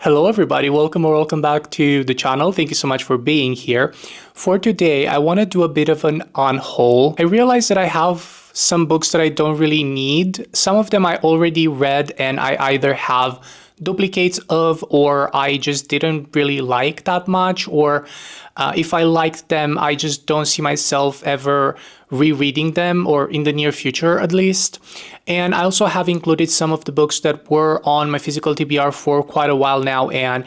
Hello everybody, welcome back to the channel. Thank you so much for being here. For today, I want to do a bit of an unhaul. I realized that I have some books that I don't really need. Some of them I already read and I either have duplicates of, or I just didn't really like that much, or if I liked them, I just don't see myself ever rereading them, or in the near future at least. And I also have included some of the books that were on my physical TBR for quite a while now, and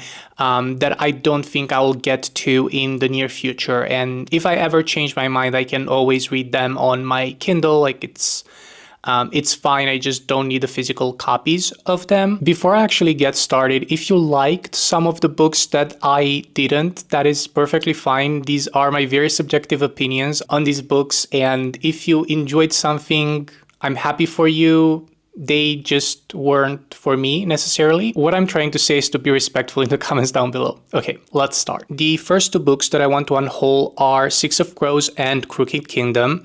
that I don't think I will get to in the near future. And if I ever change my mind, I can always read them on my Kindle. Like it's fine. I just don't need the physical copies of them. Before I actually get started, if you liked some of the books that I didn't, that is perfectly fine. These are my very subjective opinions on these books. And if you enjoyed something, I'm happy for you. They just weren't for me necessarily. What I'm trying to say is to be respectful in the comments down below. Okay, let's start. The first two books that I want to unhaul are Six of Crows and Crooked Kingdom.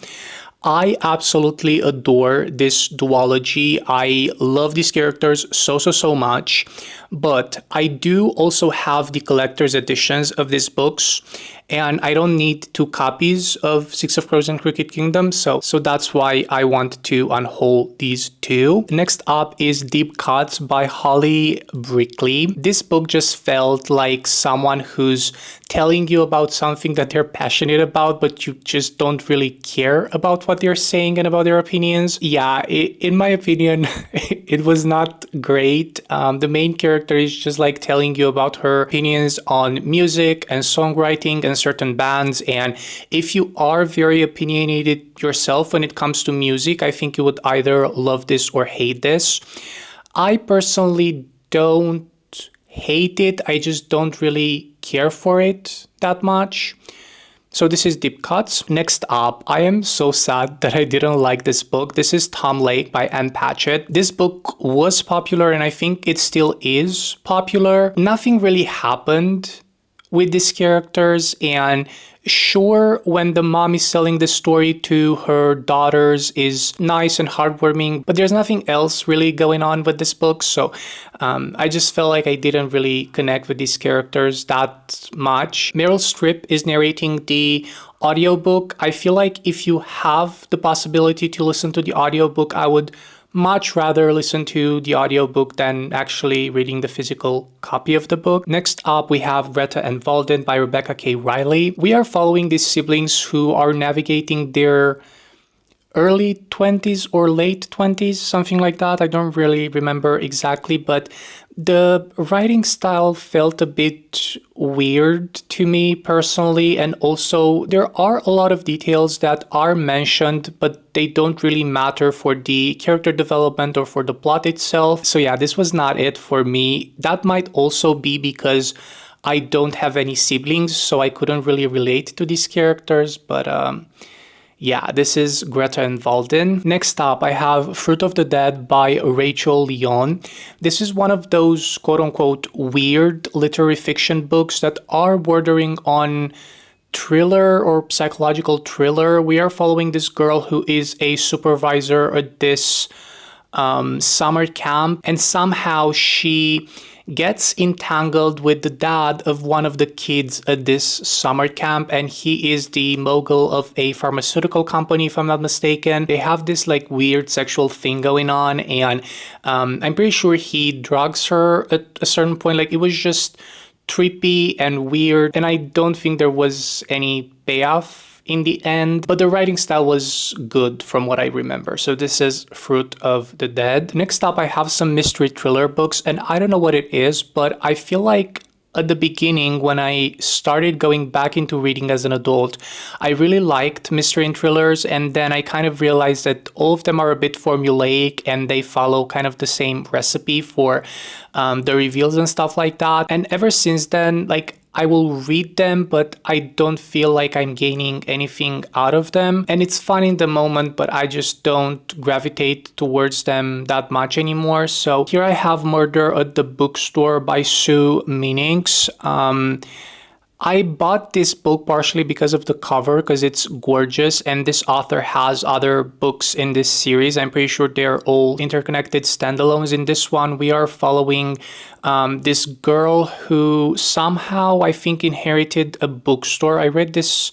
I absolutely adore this duology. I love these characters so much, but I do also have the collector's editions of these books, and I don't need two copies of Six of Crows and Crooked Kingdom, so that's why I want to unhaul these two. Next up is Deep Cuts by Holly Brickley. This book just felt like someone who's telling you about something that they're passionate about, but you just don't really care about what they're saying and about their opinions. Yeah, in my opinion, it was not great. The main character is just like telling you about her opinions on music and songwriting and certain bands. And if you are very opinionated yourself when it comes to music, I think you would either love this or hate this. I personally don't hate it. I just don't really care for it that much. So this is Deep Cuts. Next up, I am so sad that I didn't like this book. This is Tom Lake by Ann Patchett. This book was popular and I think it still is popular. Nothing really happened with these characters, and sure, when the mom is selling the story to her daughters is nice and heartwarming, but there's nothing else really going on with this book. So I just felt like I didn't really connect with these characters that much. Meryl Streep is narrating the audiobook. I feel like if you have the possibility to listen to the audiobook, I would much rather listen to the audiobook than actually reading the physical copy of the book. Next up, we have Greta and Walden by Rebecca K. Riley. We are following these siblings who are navigating their early 20s or late 20s, something like that. I don't really remember exactly, but the writing style felt a bit weird to me personally, and also there are a lot of details that are mentioned, but they don't really matter for the character development or for the plot itself. So yeah, this was not it for me. That might also be because I don't have any siblings, so I couldn't really relate to these characters, but yeah, this is Greta and Walden. Next up, I have Fruit of the Dead by Rachel Leon. This is one of those quote-unquote weird literary fiction books that are bordering on thriller or psychological thriller. We are following this girl who is a supervisor at this summer camp, and somehow she gets entangled with the dad of one of the kids at this summer camp, and he is the mogul of a pharmaceutical company, if I'm not mistaken. They have this like weird sexual thing going on, and I'm pretty sure he drugs her at a certain point. Like, it was just trippy and weird, and I don't think there was any payoff in the end, but the writing style was good from what I remember. So this is Fruit of the Dead. Next up, I have some mystery thriller books, and I don't know what it is, but I feel like at the beginning, when I started going back into reading as an adult, I really liked mystery and thrillers, and then I kind of realized that all of them are a bit formulaic and they follow kind of the same recipe for the reveals and stuff like that. And ever since then, like, I will read them, but I don't feel like I'm gaining anything out of them. And it's fun in the moment, but I just don't gravitate towards them that much anymore. So here I have Murder at the Bookstore by Sue Meanings. I bought this book partially because of the cover, because it's gorgeous, and this author has other books in this series. I'm pretty sure they're all interconnected standalones. In this one, we are following this girl who somehow, I think, inherited a bookstore. I read this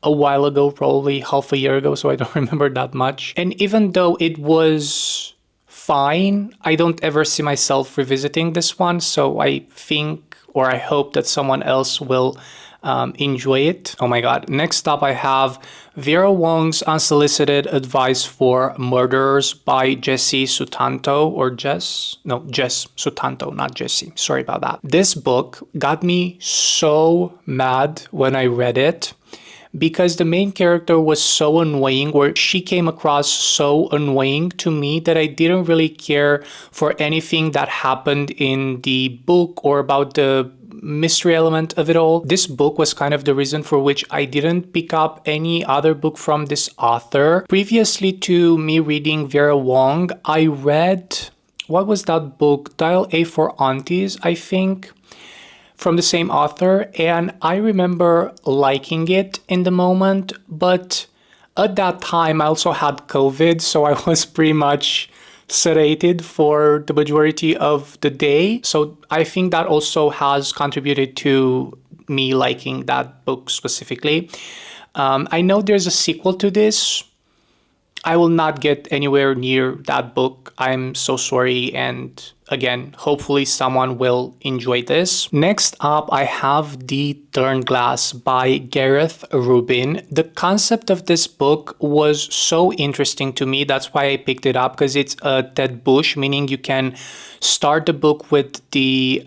a while ago, probably half a year ago, so I don't remember that much. And even though it was fine, I don't ever see myself revisiting this one, so I think or I hope that someone else will enjoy it. Oh my god. Next up, I have Vera Wong's Unsolicited Advice for Murderers by Jesse Sutanto, or Jess? No, Jess Sutanto, not Jesse. Sorry about that. This book got me so mad when I read it, because the main character was so annoying, or she came across so annoying to me, that I didn't really care for anything that happened in the book or about the mystery element of it all. This book was kind of the reason for which I didn't pick up any other book from this author. Previously to me reading Vera Wong, I read, what was that book? Dial A for Aunties, I think, from the same author, and I remember liking it in the moment, but at that time I also had COVID, so I was pretty much sedated for the majority of the day. So I think that also has contributed to me liking that book specifically. I know there's a sequel to this. I will not get anywhere near that book. I'm so sorry, and again, hopefully someone will enjoy this. Next up, I have The Turned Glass by Gareth Rubin. The concept of this book was so interesting to me. That's why I picked it up, because it's a Ted Bush, meaning you can start the book with the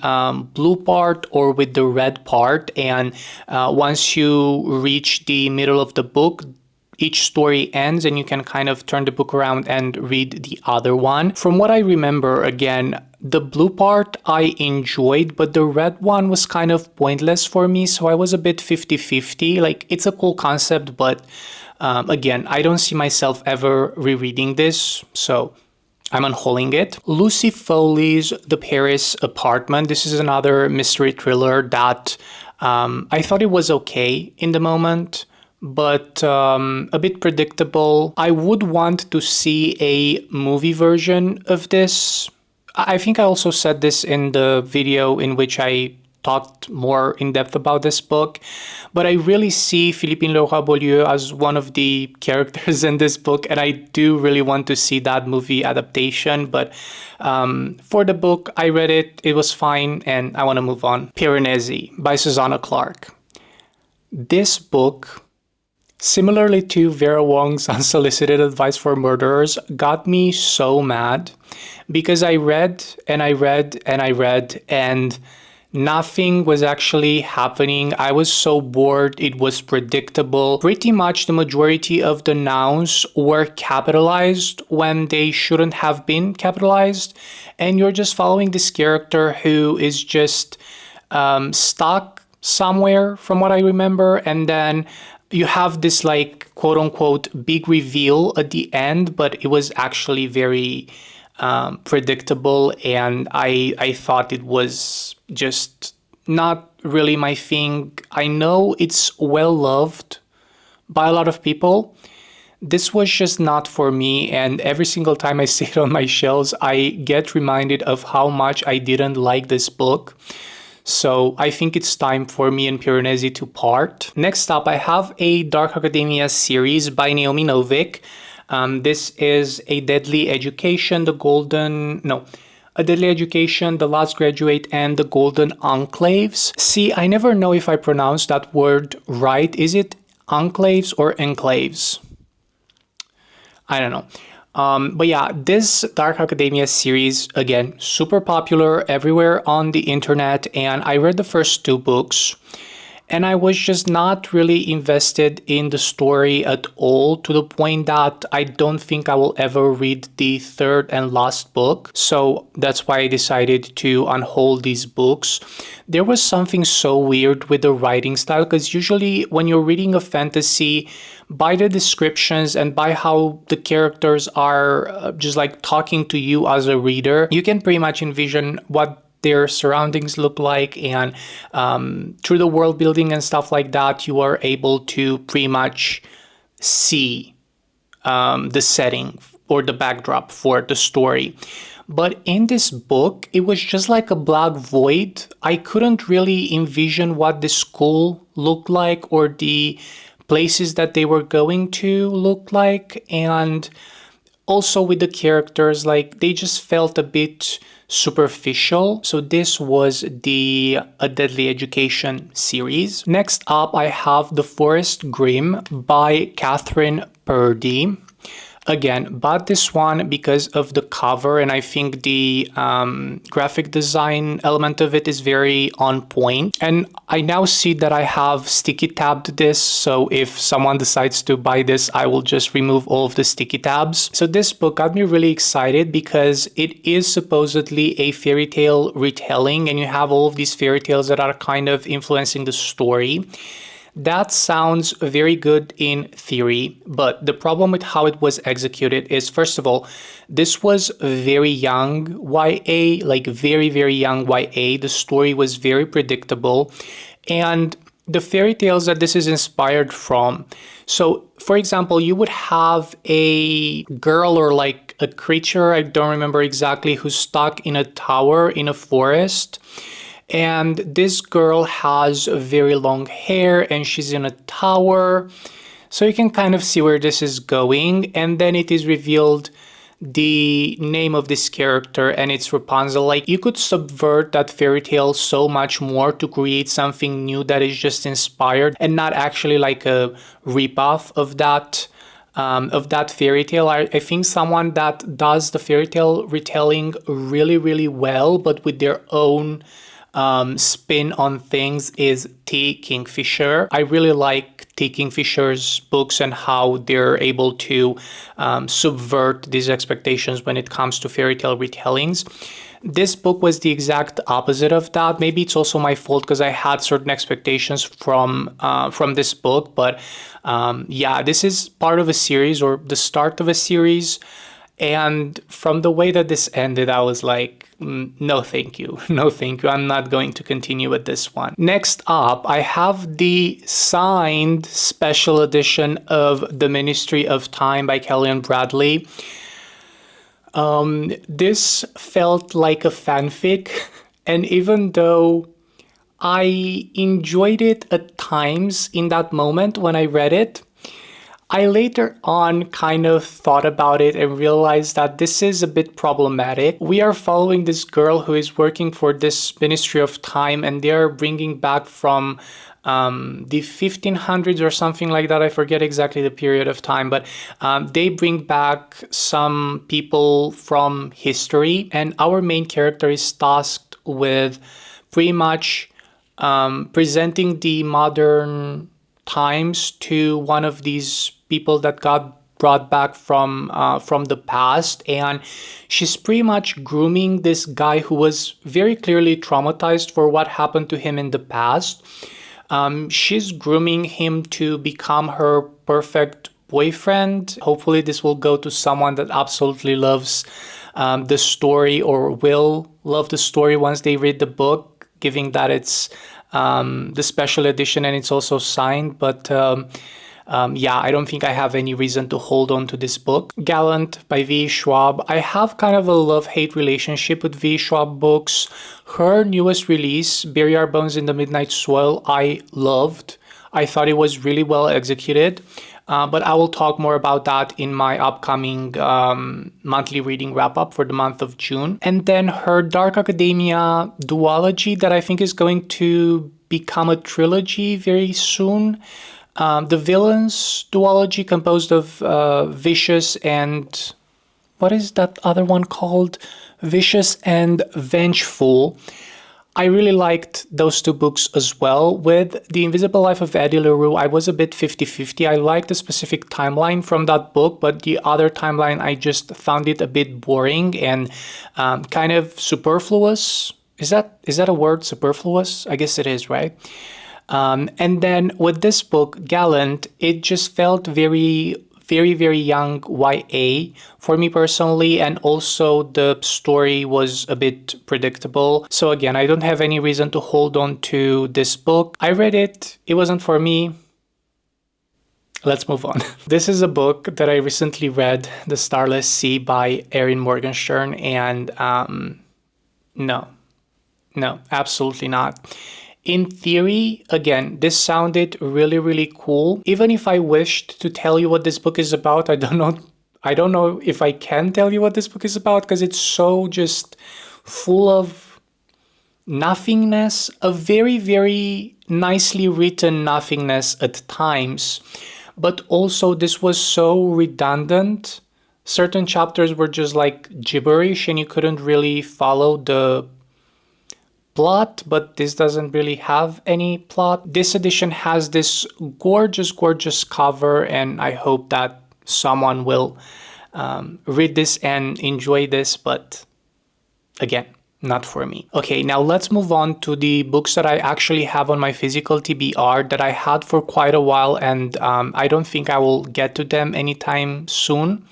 blue part or with the red part, and once you reach the middle of the book, each story ends and you can kind of turn the book around and read the other one. From what I remember, again, the blue part I enjoyed, but the red one was kind of pointless for me, so I was a bit 50-50. Like, it's a cool concept, but again, I don't see myself ever rereading this, so I'm unhauling it. Lucy Foley's The Paris Apartment. This is another mystery thriller that I thought it was okay in the moment, but a bit predictable. I would want to see a movie version of this. I think I also said this in the video in which I talked more in depth about this book, but I really see Philippine Leroy-Beaulieu as one of the characters in this book, and I do really want to see that movie adaptation. But for the book, I read it, it was fine, and I want to move on. Piranesi by Susanna Clark. This book, similarly to Vera Wong's Unsolicited Advice for Murderers, got me so mad, because I read and I read and I read and nothing was actually happening. I was so bored. It was predictable. Pretty much the majority of the nouns were capitalized when they shouldn't have been capitalized, and you're just following this character who is just stuck somewhere, from what I remember, and then you have this, like, quote unquote big reveal at the end, but it was actually very predictable, and I thought it was just not really my thing. I know it's well loved by a lot of people. This was just not for me, and every single time I see it on my shelves, I get reminded of how much I didn't like this book. So I think it's time for me and Piranesi to part. Next up, I have a Dark Academia series by Naomi Novik. This is A Deadly Education, The Deadly Education, The Last Graduate, and The Golden Enclaves. See, I never know if I pronounce that word right. Is it enclaves or enclaves? I don't know. But yeah, this Dark Academia series, again, super popular everywhere on the internet, and I read the first two books, and I was just not really invested in the story at all, to the point that I don't think I will ever read the third and last book. So that's why I decided to unhaul these books. There was something so weird with the writing style, because usually when you're reading a fantasy, by the descriptions and by how the characters are just like talking to you as a reader, you can pretty much envision what their surroundings look like, and through the world building and stuff like that, you are able to pretty much see the setting or the backdrop for the story. But in this book, it was just like a black void. I couldn't really envision what the school looked like or the places that they were going to look like. And also with the characters, like they just felt a bit superficial. So this was the A Deadly Education series. Next up, I have The Forest Grimm by Catherine Purdy. Again, bought this one because of the cover, and I think the graphic design element of it is very on point. And I now see that I have sticky tabbed this, so if someone decides to buy this, I will just remove all of the sticky tabs. So this book got me really excited because it is supposedly a fairy tale retelling, and you have all of these fairy tales that are kind of influencing the story. That sounds very good in theory, but the problem with how it was executed is, first of all, this was very young YA, like very, very young YA. The story was very predictable, and the fairy tales that this is inspired from. So, for example, you would have a girl or like a creature, I don't remember exactly, who's stuck in a tower in a forest. And this girl has very long hair and she's in a tower. So you can kind of see where this is going. And then it is revealed the name of this character, and it's Rapunzel. Like, you could subvert that fairy tale so much more to create something new that is just inspired and not actually like a ripoff of that fairy tale. I think someone that does the fairy tale retelling really, really well, but with their own spin on things, is T. Kingfisher. I really like T. Kingfisher's books and how they're able to subvert these expectations when it comes to fairy tale retellings. This book was the exact opposite of that. Maybe it's also my fault because I had certain expectations from this book, but yeah, this is part of a series or the start of a series. And from the way that this ended, I was like, no, thank you. No, thank you. I'm not going to continue with this one. Next up, I have the signed special edition of The Ministry of Time by Kellyanne Bradley. This felt like a fanfic, and even though I enjoyed it at times in that moment when I read it, I later on kind of thought about it and realized that this is a bit problematic. We are following this girl who is working for this Ministry of Time, and they are bringing back from the 1500s or something like that. I forget exactly the period of time, but they bring back some people from history, and our main character is tasked with pretty much presenting the modern times to one of these people that got brought back from the past, and she's pretty much grooming this guy who was very clearly traumatized for what happened to him in the past. She's grooming him to become her perfect boyfriend. Hopefully this will go to someone that absolutely loves the story or will love the story once they read the book, given that it's the special edition and it's also signed. But yeah, I don't think I have any reason to hold on to this book. Gallant by V. Schwab. I have kind of a love-hate relationship with V. Schwab books. Her newest release, Bury Our Bones in the Midnight Soil, I loved. I thought it was really well executed. But I will talk more about that in my upcoming monthly reading wrap-up for the month of June. And then her Dark Academia duology that I think is going to become a trilogy very soon. The Villains duology, composed of Vicious and... what is that other one called? Vicious and Vengeful. I really liked those two books as well. With The Invisible Life of Eddie LaRue, I was a bit 50-50. I liked the specific timeline from that book, but the other timeline, I just found it a bit boring and kind of superfluous. Is that a word, superfluous? I guess it is, right? And then with this book, Gallant, it just felt very very, very young YA for me personally, and also the story was a bit predictable. So again, I don't have any reason to hold on to this book. I read it, it wasn't for me. Let's move on. This is a book that I recently read, The Starless Sea by Erin Morgenstern, and no, absolutely not. In theory, again, this sounded really, really cool. Even if I wished to tell you what this book is about, I don't know if I can tell you what this book is about, because it's so just full of nothingness, a very, very nicely written nothingness at times. But also this was so redundant. Certain chapters were just like gibberish and you couldn't really follow the plot, but this doesn't really have any plot. This edition has this gorgeous, gorgeous cover, and I hope that someone will read this and enjoy this, but again, not for me. Okay, now let's move on to the books that I actually have on my physical TBR that I had for quite a while, and I don't think I will get to them anytime soon.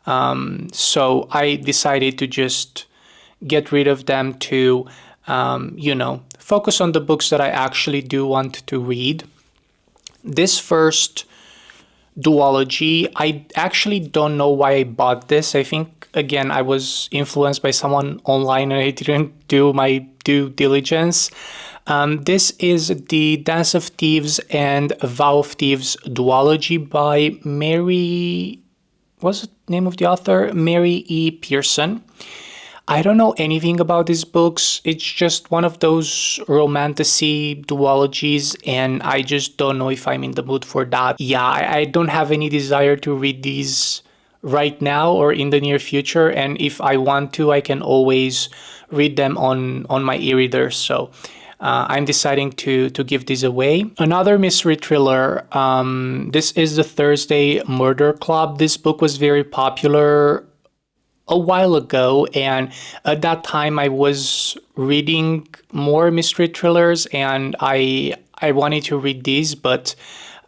So I decided to just get rid of them to, focus on the books that I actually do want to read. This first duology, I actually don't know why I bought this. I think, again, I was influenced by someone online and I didn't do my due diligence. This is the Dance of Thieves and Vow of Thieves duology by Mary, what's the name of the author? Mary E. Pearson. I don't know anything about these books. It's just one of those romantasy duologies, and I just don't know if I'm in the mood for that. Yeah, I don't have any desire to read these right now or in the near future, and if I want to, I can always read them on my e-reader. So I'm deciding to give these away. Another mystery thriller. This is the Thursday Murder Club. This book was very popular a while ago, and at that time I was reading more mystery thrillers, and I wanted to read these, but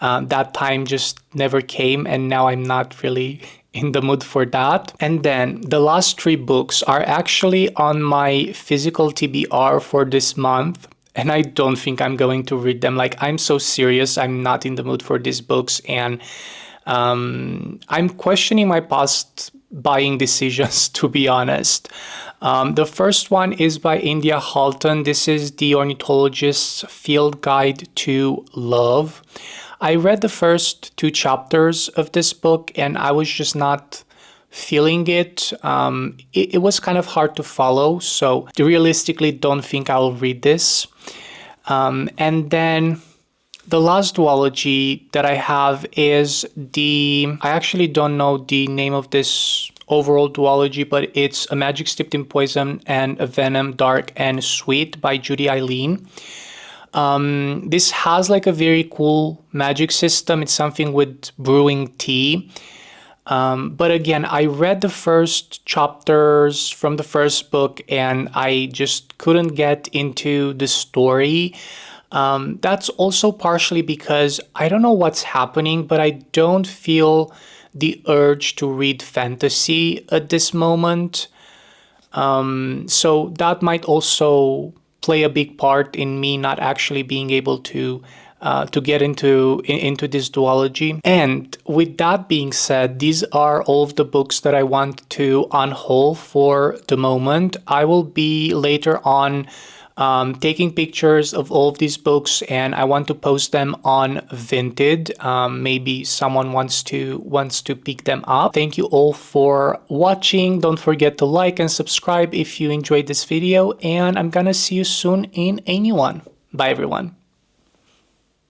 that time just never came, and now I'm not really in the mood for that. And then the last three books are actually on my physical TBR for this month, and I don't think I'm going to read them. Like, I'm so serious, I'm not in the mood for these books, and I'm questioning my past buying decisions, to be honest. The first one is by India Halton. This is The Ornithologist's Field Guide to Love. I read the first 2 chapters of this book and I was just not feeling it. It was kind of hard to follow, so I realistically don't think I'll read this. And then the last duology that I have is I actually don't know the name of this overall duology, but it's A Magic Steeped in Poison and A Venom Dark and Sweet by Judy Eileen. This has like a very cool magic system. It's something with brewing tea. But again, I read the first chapters from the first book and I just couldn't get into the story. That's also partially because I don't know what's happening, but I don't feel the urge to read fantasy at this moment. So that might also play a big part in me not actually being able to get into this duology. And with that being said, these are all of the books that I want to unhaul for the moment. I will be later on taking pictures of all of these books, and I want to post them on Vinted. Maybe someone wants to pick them up. Thank you all for watching. Don't forget to like and subscribe if you enjoyed this video, and I'm gonna see you soon in a new one. Bye everyone.